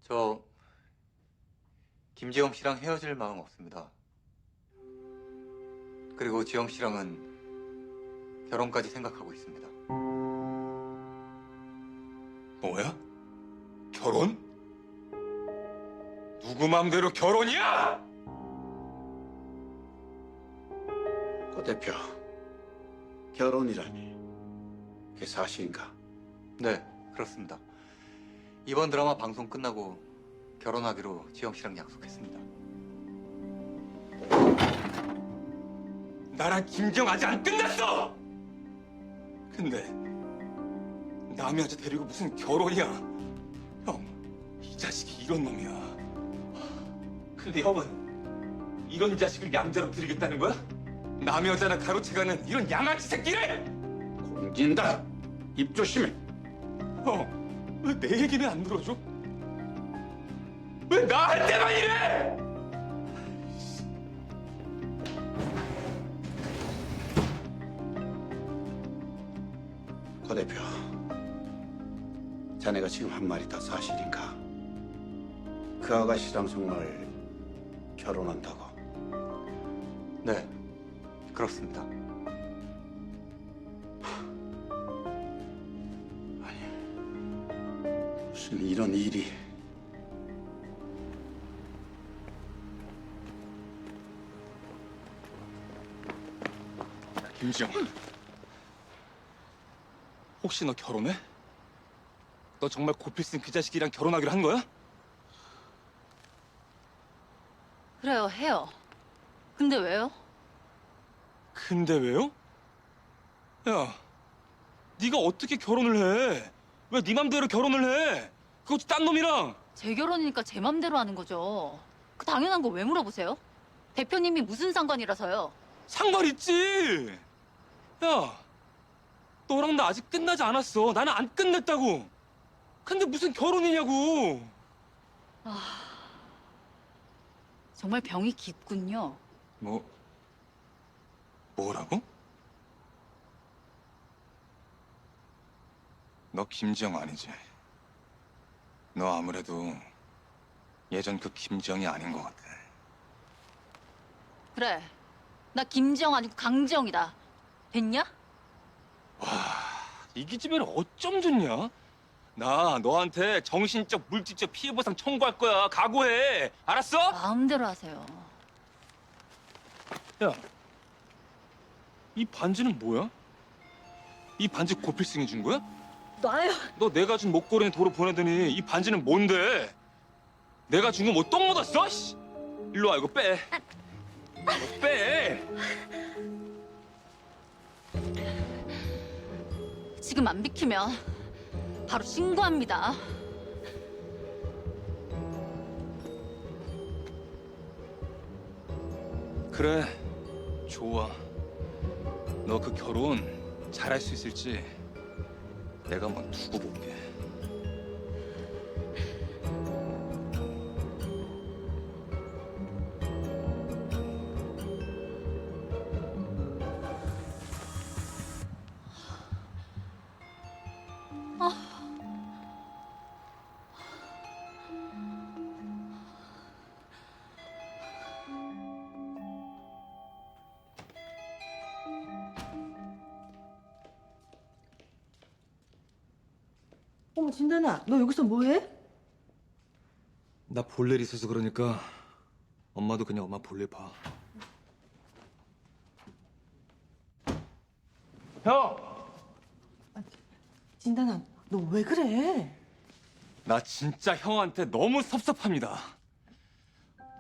저 김지영 씨랑 헤어질 마음 없습니다. 그리고 지영 씨랑은 결혼까지 생각하고 있습니다. 뭐야? 결혼? 누구 맘대로 결혼이야? 고 대표, 결혼이라니 그게 사실인가? 네, 그렇습니다. 이번 드라마 방송 끝나고 결혼하기로 지영 씨랑 약속했습니다. 나랑 김지영 아직 안 끝났어! 근데 남의 여자 데리고 무슨 결혼이야? 형, 이 자식이 이런 놈이야. 근데 형은 이런 자식을 양자로 들이겠다는 거야? 남의 여자나 가로채가는 이런 양아치 새끼를! 공진다. 입 조심해. 형, 왜 내 얘기는 안 들어줘? 왜 나한테만 이래! 고 대표, 자네가 지금 한 말이 다 사실인가? 그 아가씨랑 정말 결혼한다고? 네, 그렇습니다. 무슨 이런 일이? 김지영, 혹시 너 결혼해? 너 정말 고필 쓴 그 자식이랑 결혼하기로 한 거야? 그래요, 해요. 근데 왜요? 근데 왜요? 야, 네가 어떻게 결혼을 해? 왜 네 맘대로 결혼을 해? 그것도 딴 놈이랑! 제 결혼이니까 제 맘대로 하는 거죠. 그 당연한 거 왜 물어보세요? 대표님이 무슨 상관이라서요? 상관 있지! 야, 너랑 나 아직 끝나지 않았어. 나는 안 끝냈다고. 근데 무슨 결혼이냐고. 정말 병이 깊군요. 뭐라고? 너 김지영 아니지? 너 아무래도 예전 그 김지영이 아닌 것 같아. 그래, 나 김지영 아니고 강지영이다. 됐냐? 이 기집애는 어쩜 좋냐? 나 너한테 정신적, 물질적 피해보상 청구할 거야. 각오해. 알았어? 마음대로 하세요. 야, 이 반지는 뭐야? 이 반지 고필승이 준 거야? 놔요. 너 내가 준 목걸이는 도로 보내더니 이 반지는 뭔데? 내가 준 거 뭐 똥 묻었어? 씨. 일로 와, 이거 빼. 이거 빼. 지금 안 비키면 바로 신고합니다. 그래, 좋아. 너 그 결혼 잘할 수 있을지 내가 한번 두고 볼게. 어머, 진단아, 너 여기서 뭐해? 나 볼 일 있어서 그러니까 엄마도 그냥 엄마 볼일 봐. 형! 진단아, 너 왜 그래? 나 진짜 형한테 너무 섭섭합니다.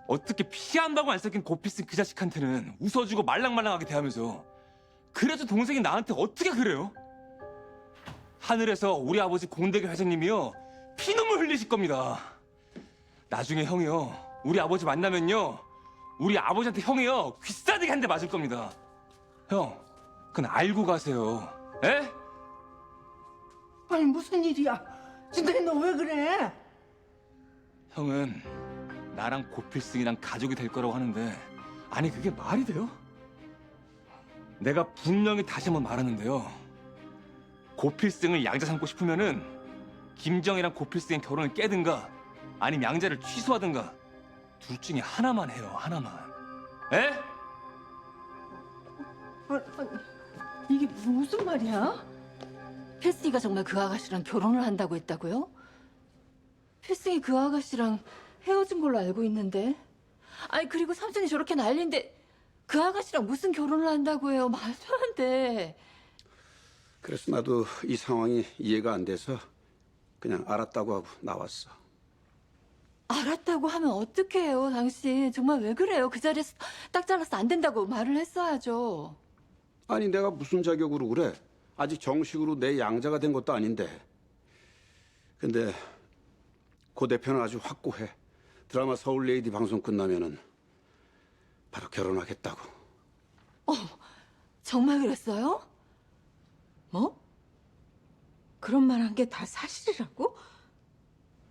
어떻게 피한다고 안 섞인 고피스 그 자식한테는 웃어주고 말랑말랑하게 대하면서 그래도 동생이 나한테 어떻게 그래요? 하늘에서 우리 아버지 공대교 회장님이요 피눈물 흘리실 겁니다. 나중에 형이요 우리 아버지 만나면요 우리 아버지한테 형이요 귀싸대기 한 대 맞을 겁니다. 형, 그건 알고 가세요. 에? 아니, 무슨 일이야? 진단이 너 왜 그래? 형은 나랑 고필승이랑 가족이 될 거라고 하는데 아니 그게 말이 돼요? 내가 분명히 다시 한번 말하는데요. 고필승을 양자 삼고 싶으면은 김정이랑 고필승의 결혼을 깨든가 아니면 양자를 취소하든가 둘 중에 하나만 해요. 하나만. 에? 아니, 이게 무슨 말이야? 필승이가 정말 그 아가씨랑 결혼을 한다고 했다고요? 필승이 그 아가씨랑 헤어진 걸로 알고 있는데. 아니 그리고 삼촌이 저렇게 난리인데 그 아가씨랑 무슨 결혼을 한다고 해요? 말도 안 돼. 그래서 나도 이 상황이 이해가 안 돼서 그냥 알았다고 하고 나왔어. 알았다고 하면 어떡해요, 당신. 정말 왜 그래요? 그 자리에서 딱 잘라서 안 된다고 말을 했어야죠. 아니 내가 무슨 자격으로 그래? 아직 정식으로 내 양자가 된 것도 아닌데. 근데 고 대표는 아주 확고해. 드라마 서울레이디 방송 끝나면은 바로 결혼하겠다고. 정말 그랬어요? 뭐? 그런 말 한 게 다 사실이라고?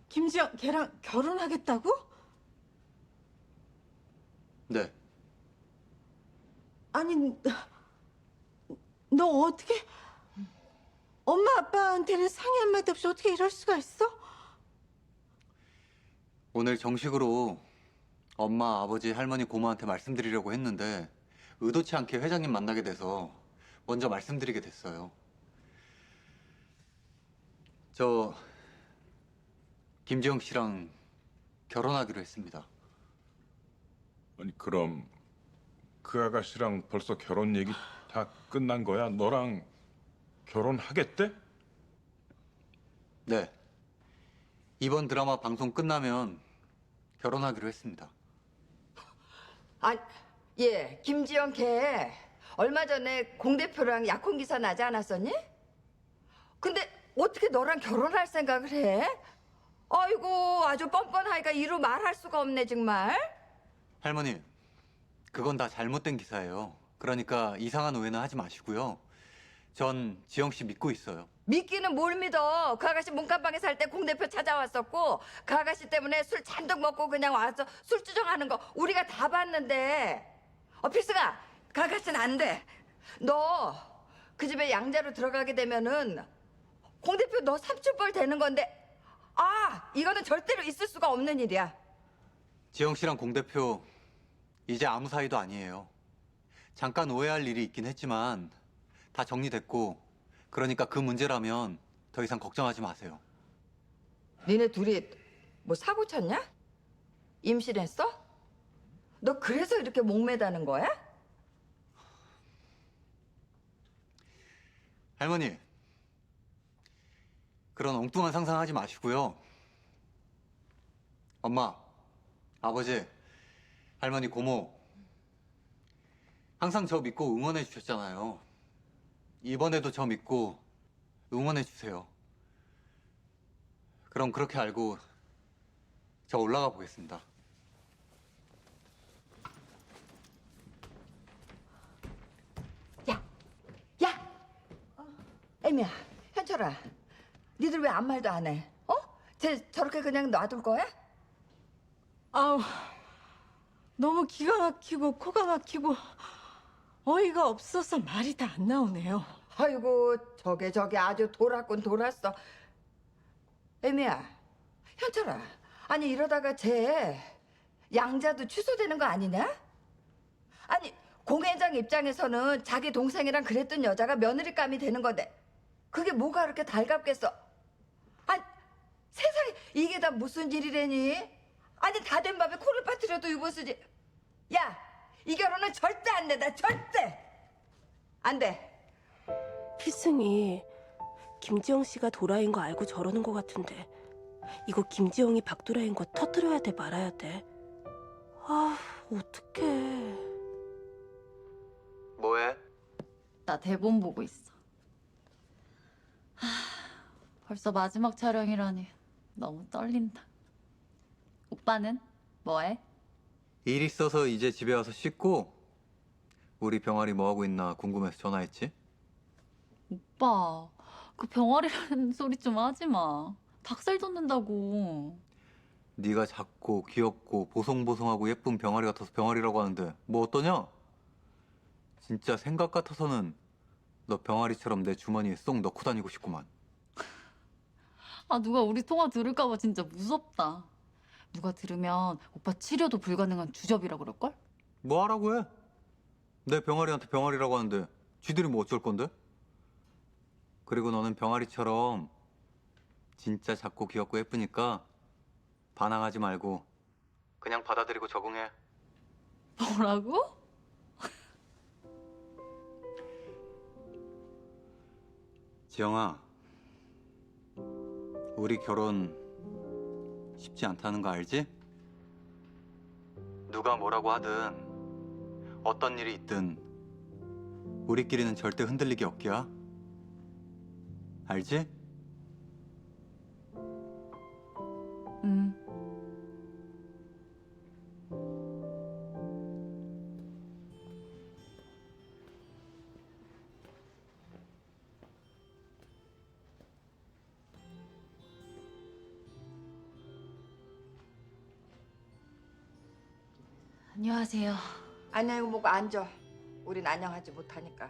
김지영 걔랑 결혼하겠다고? 네. 아니, 너 어떻게 엄마 아빠한테는 상의 한마디 없이 어떻게 이럴 수가 있어? 오늘 정식으로 엄마, 아버지, 할머니, 고모한테 말씀드리려고 했는데 의도치 않게 회장님 만나게 돼서 먼저 말씀드리게 됐어요. 저 김지영 씨랑 결혼하기로 했습니다. 아니 그럼 그 아가씨랑 벌써 결혼 얘기 다 끝난 거야? 너랑 결혼하겠대? 네. 이번 드라마 방송 끝나면 결혼하기로 했습니다. 아, 예, 김지영 걔 얼마 전에 공 대표랑 약혼 기사 나지 않았었니? 근데 어떻게 너랑 결혼할 생각을 해? 아이고, 아주 뻔뻔하니까 이루 말할 수가 없네 정말. 할머니, 그건 다 잘못된 기사예요. 그러니까 이상한 오해는 하지 마시고요. 전 지영 씨 믿고 있어요. 믿기는 뭘 믿어? 그 아가씨 문간방에 살 때 공 대표 찾아왔었고 그 아가씨 때문에 술 잔뜩 먹고 그냥 와서 술 주정하는 거 우리가 다 봤는데. 필승아, 그 아가씨는 안 돼. 너 그 집에 양자로 들어가게 되면은 공 대표 너 삼촌뻘 되는 건데 이거는 절대로 있을 수가 없는 일이야. 지영 씨랑 공 대표 이제 아무 사이도 아니에요. 잠깐 오해할 일이 있긴 했지만 다 정리됐고, 그러니까 그 문제라면 더 이상 걱정하지 마세요. 니네 둘이 뭐 사고 쳤냐? 임신했어? 너 그래서 이렇게 목매다는 거야? 할머니, 그런 엉뚱한 상상하지 마시고요. 엄마, 아버지, 할머니, 고모, 항상 저 믿고 응원해 주셨잖아요. 이번에도 저 믿고 응원해 주세요. 그럼 그렇게 알고 저 올라가 보겠습니다. 야! 애미야, 현철아, 니들 왜 아무 말도 안 해? 쟤 저렇게 그냥 놔둘 거야? 아우, 너무 기가 막히고 코가 막히고 어이가 없어서 말이 다 안 나오네요. 아이고, 저게 아주 돌았군 돌았어. 애미야, 현철아, 아니 이러다가 쟤 양자도 취소되는 거 아니냐? 아니, 공 회장 입장에서는 자기 동생이랑 그랬던 여자가 며느리감이 되는 건데 그게 뭐가 그렇게 달갑겠어? 아니, 세상에 이게 다 무슨 일이래니? 아니, 다 된 밥에 코를 빠뜨려도 유보수지. 야, 이 결혼은 절대 안 돼. 나 절대 안 돼. 필승이 김지영 씨가 도라인 거 알고 저러는 거 같은데 이거 김지영이 박도라인 거 터뜨려야 돼 말아야 돼? 아, 어떡해. 뭐해? 나 대본 보고 있어. 벌써 마지막 촬영이라니 너무 떨린다. 오빠는 뭐해? 일 있어서 이제 집에 와서 씻고, 우리 병아리 뭐 하고 있나 궁금해서 전화했지? 오빠, 그 병아리라는 소리 좀 하지 마. 닭살 돋는다고. 네가 작고 귀엽고 보송보송하고 예쁜 병아리 같아서 병아리라고 하는데 뭐 어떠냐? 진짜 생각 같아서는 너 병아리처럼 내 주머니에 쏙 넣고 다니고 싶구만. 아, 누가 우리 통화 들을까 봐 진짜 무섭다. 누가 들으면 오빠 치료도 불가능한 주접이라 그럴걸? 뭐 하라고 해? 내 병아리한테 병아리라고 하는데 쥐들이 뭐 어쩔 건데? 그리고 너는 병아리처럼 진짜 작고 귀엽고 예쁘니까 반항하지 말고 그냥 받아들이고 적응해. 뭐라고? 지영아, 우리 결혼 쉽지 않다는 거 알지? 누가 뭐라고 하든 어떤 일이 있든 우리끼리는 절대 흔들리기 없기야. 알지? 응. 안녕하세요. 안녕히 뭐고 앉아. 우린 안녕하지 못하니까.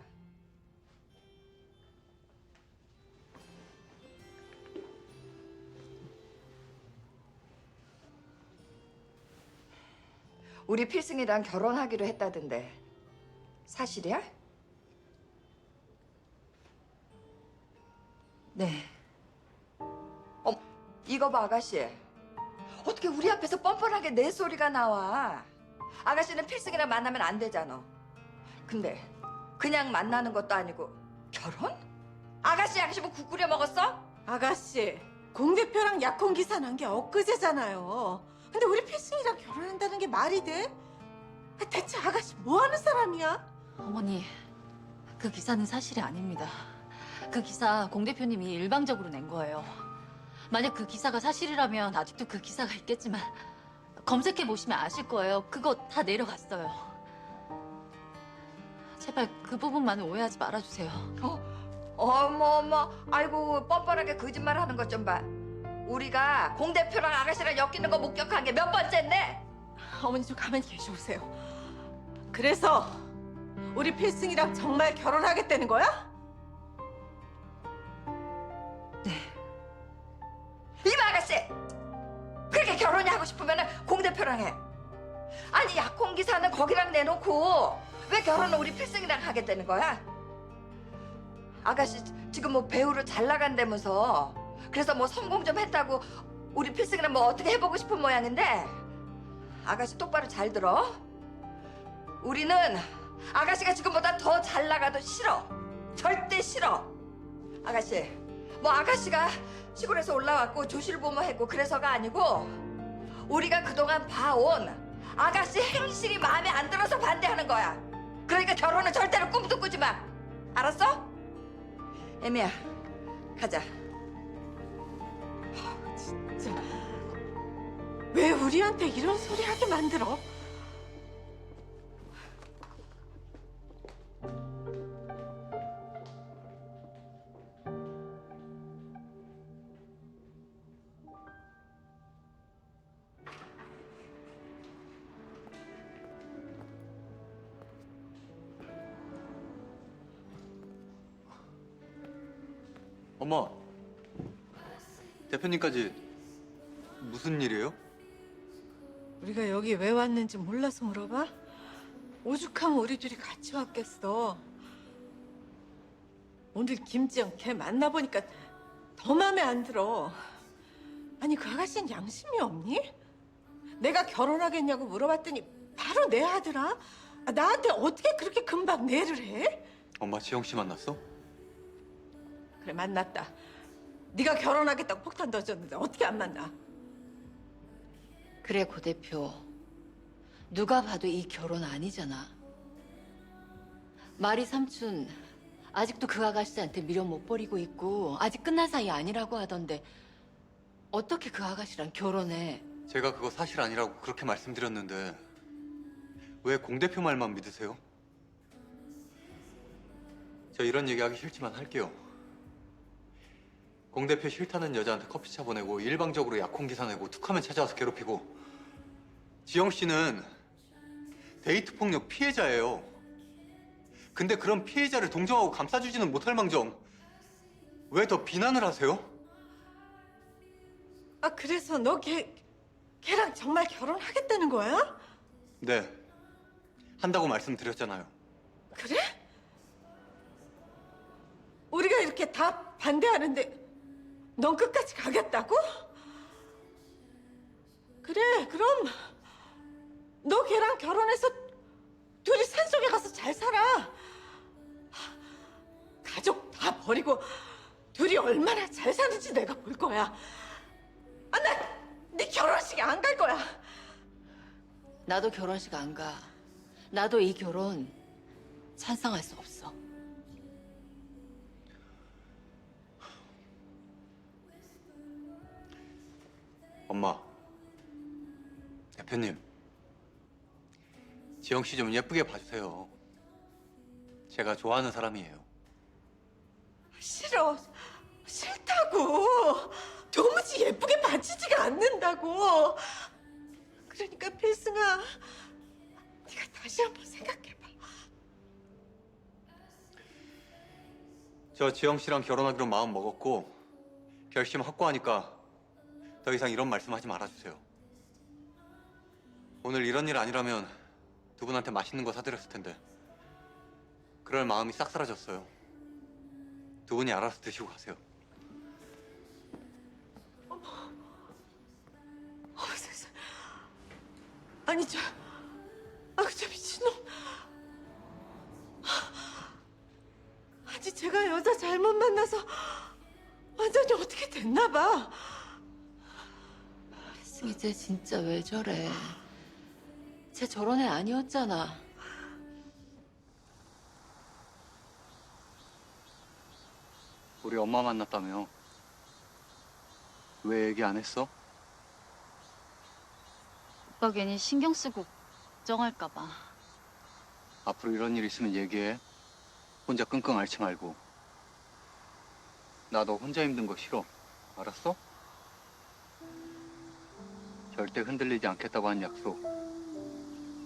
우리 필승이랑 결혼하기로 했다던데 사실이야? 네. 이거 봐 아가씨. 어떻게 우리 앞에서 뻔뻔하게 내 소리가 나와. 아가씨는 필승이랑 만나면 안 되잖아. 근데 그냥 만나는 것도 아니고 결혼? 아가씨 뭐 국 끓여 먹었어? 아가씨, 공 대표랑 약혼 기사 난 게 엊그제잖아요. 근데 우리 필승이랑 결혼한다는 게 말이 돼? 대체 아가씨 뭐 하는 사람이야? 어머니, 그 기사는 사실이 아닙니다. 그 기사 공 대표님이 일방적으로 낸 거예요. 만약 그 기사가 사실이라면 아직도 그 기사가 있겠지만 검색해 보시면 아실 거예요. 그거 다 내려갔어요. 제발 그 부분만은 오해하지 말아주세요. 어머 아이고 뻔뻔하게 거짓말하는 것 좀 봐. 우리가 공 대표랑 아가씨랑 엮이는 거 목격한 게 몇 번째인데? 어머니 좀 가만히 계셔보세요. 그래서 우리 필승이랑 정말 결혼하겠다는 거야? 네. 이봐 아가씨! 그렇게 결혼이 하고 싶으면 공 대표랑 해. 아니 약혼 기사는 거기랑 내놓고 왜 결혼을 우리 필승이랑 하겠다는 거야? 아가씨 지금 뭐 배우로 잘 나간다면서 그래서 뭐 성공 좀 했다고 우리 필승이랑 뭐 어떻게 해보고 싶은 모양인데 아가씨 똑바로 잘 들어. 우리는 아가씨가 지금보다 더 잘 나가도 싫어. 절대 싫어. 아가씨 뭐 아가씨가 시골에서 올라왔고 조실보모했고 그래서가 아니고 우리가 그동안 봐온 아가씨 행실이 마음에 안 들어서 반대하는 거야. 그러니까 결혼은 절대로 꿈도 꾸지 마. 알았어? 애미야 가자. 진짜 왜 우리한테 이런 소리 하게 만들어? 엄마, 대표님까지 무슨 일이에요? 우리가 여기 왜 왔는지 몰라서 물어봐? 오죽하면 우리 둘이 같이 왔겠어. 오늘 김지영 걔 만나보니까 더 마음에 안 들어. 아니 그 아가씨는 양심이 없니? 내가 결혼하겠냐고 물어봤더니 바로 네 하더라. 나한테 어떻게 그렇게 금방 네를 해? 엄마 지영 씨 만났어? 그래 만났다. 네가 결혼하겠다고 폭탄 던졌는데 어떻게 안 만나? 그래, 고 대표. 누가 봐도 이 결혼 아니잖아. 마리 삼촌 아직도 그 아가씨한테 미련 못 버리고 있고 아직 끝난 사이 아니라고 하던데 어떻게 그 아가씨랑 결혼해? 제가 그거 사실 아니라고 그렇게 말씀드렸는데 왜 공 대표 말만 믿으세요? 저 이런 얘기하기 싫지만 할게요. 공 대표 싫다는 여자한테 커피차 보내고 일방적으로 약혼 기사 내고 툭하면 찾아와서 괴롭히고 지영 씨는 데이트 폭력 피해자예요. 근데 그런 피해자를 동정하고 감싸주지는 못할 망정 왜 더 비난을 하세요? 아 그래서 너 걔 걔랑 정말 결혼하겠다는 거야? 네. 한다고 말씀드렸잖아요. 그래? 우리가 이렇게 다 반대하는데 넌 끝까지 가겠다고? 그래, 그럼 너 걔랑 결혼해서 둘이 산속에 가서 잘 살아. 가족 다 버리고 둘이 얼마나 잘 사는지 내가 볼 거야. 아, 나 네 결혼식에 안 갈 거야. 나도 결혼식 안 가. 나도 이 결혼 찬성할 수 없어. 엄마, 대표님, 지영 씨 좀 예쁘게 봐주세요. 제가 좋아하는 사람이에요. 싫어. 싫다고. 도무지 예쁘게 봐주지가 않는다고. 그러니까 필승아, 네가 다시 한번 생각해봐. 저 지영 씨랑 결혼하기로 마음 먹었고 결심 확고하니까 더 이상 이런 말씀하지 말아주세요. 오늘 이런 일 아니라면 두 분한테 맛있는 거 사드렸을 텐데 그럴 마음이 싹 사라졌어요. 두 분이 알아서 드시고 가세요. 세상에. 아니 저 미친놈. 아니 제가 여자 잘못 만나서 완전히 어떻게 됐나 봐. 필승이 쟤 진짜 왜 저래? 쟤 저런 애 아니었잖아. 우리 엄마 만났다며. 왜 얘기 안 했어? 오빠 괜히 신경 쓰고 걱정할까 봐. 앞으로 이런 일 있으면 얘기해. 혼자 끙끙 앓지 말고. 나 너 혼자 힘든 거 싫어. 알았어? 절대 흔들리지 않겠다고 한 약속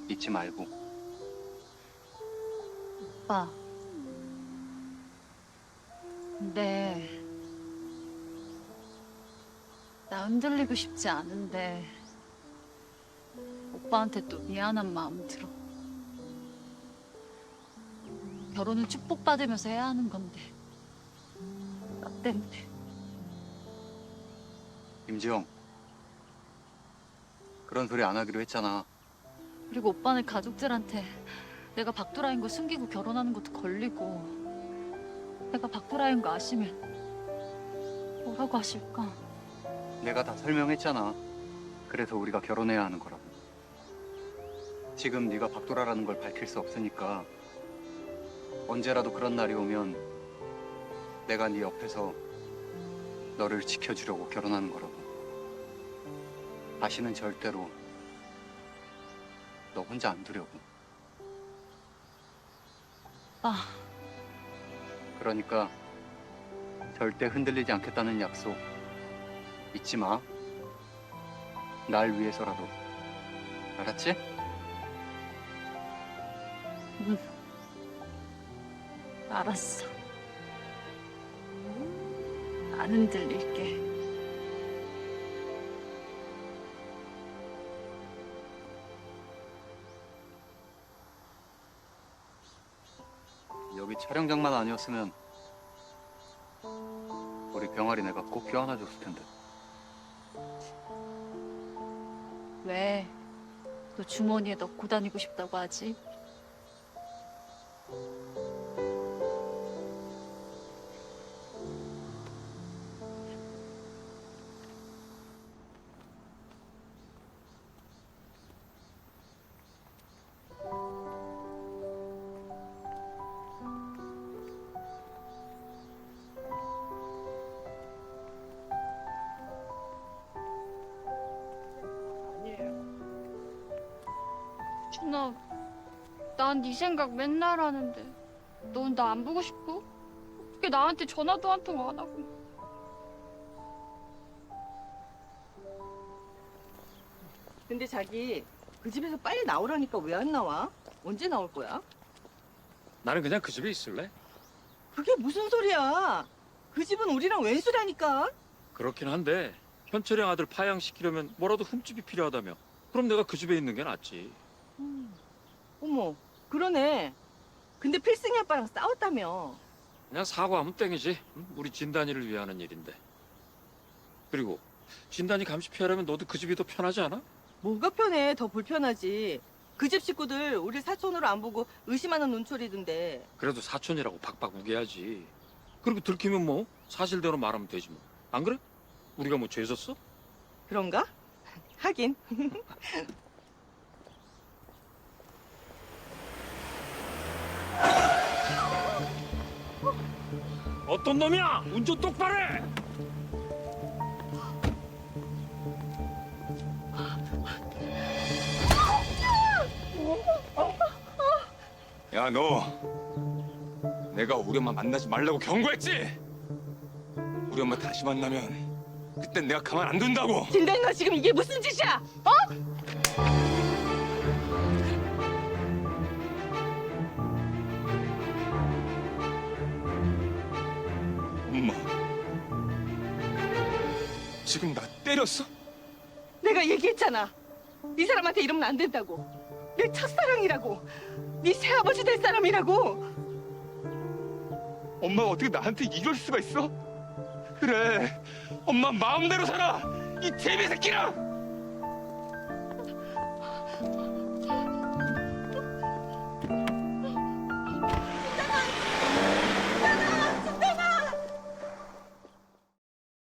잊지 말고. 오빠. 근데 나 흔들리고 싶지 않은데 오빠한테 또 미안한 마음 들어. 결혼은 축복받으면서 해야 하는 건데 나 때문에. 임지영, 그런 소리 안 하기로 했잖아. 그리고 오빠는 가족들한테 내가 박도라인 거 숨기고 결혼하는 것도 걸리고 내가 박도라인 거 아시면 뭐라고 하실까? 내가 다 설명했잖아. 그래서 우리가 결혼해야 하는 거라고. 지금 네가 박도라라는 걸 밝힐 수 없으니까 언제라도 그런 날이 오면 내가 네 옆에서 너를 지켜주려고 결혼하는 거라고. 다시는 절대로 너 혼자 안 두려고. 오빠. 그러니까 절대 흔들리지 않겠다는 약속 잊지 마. 날 위해서라도. 알았지? 알았어. 안 흔들릴게. 여기 촬영장만 아니었으면 우리 병아리 내가 꼭 껴안아줬을 텐데. 왜? 너 주머니에 넣고 다니고 싶다고 하지? 준아, 난 네 생각 맨날 하는데 넌 나 안 보고 싶어? 어떻게 나한테 전화도 한 통 안 하고. 근데 자기 그 집에서 빨리 나오라니까 왜 안 나와? 언제 나올 거야? 나는 그냥 그 집에 있을래? 그게 무슨 소리야? 그 집은 우리랑 왼수라니까. 그렇긴 한데 현철이 아들 파양시키려면 뭐라도 흠집이 필요하다며. 그럼 내가 그 집에 있는 게 낫지. 어머, 그러네. 근데 필승이 아빠랑 싸웠다며. 그냥 사과하면 땡이지. 응? 우리 진단이를 위하는 일인데. 그리고 진단이 감시 피하려면 너도 그 집이 더 편하지 않아? 뭐가 편해? 더 불편하지. 그 집 식구들 우리 사촌으로 안 보고 의심하는 눈초리던데. 그래도 사촌이라고 박박 우겨야지. 그리고 들키면 뭐 사실대로 말하면 되지 뭐. 안 그래? 우리가 뭐 죄졌어? 그런가? 하긴. 어떤 놈이야? 운전 똑바로 해! 야, 너 내가 우리 엄마 만나지 말라고 경고했지? 우리 엄마 다시 만나면 그땐 내가 가만 안 둔다고. 진단이 너 지금 이게 무슨 짓이야? 엄마, 지금 나 때렸어? 내가 얘기했잖아. 이 사람한테 이러면 안 된다고. 내 첫사랑이라고. 네 새아버지 될 사람이라고. 엄마가 어떻게 나한테 이럴 수가 있어? 그래, 엄마 마음대로 살아. 이 제비 새끼랑.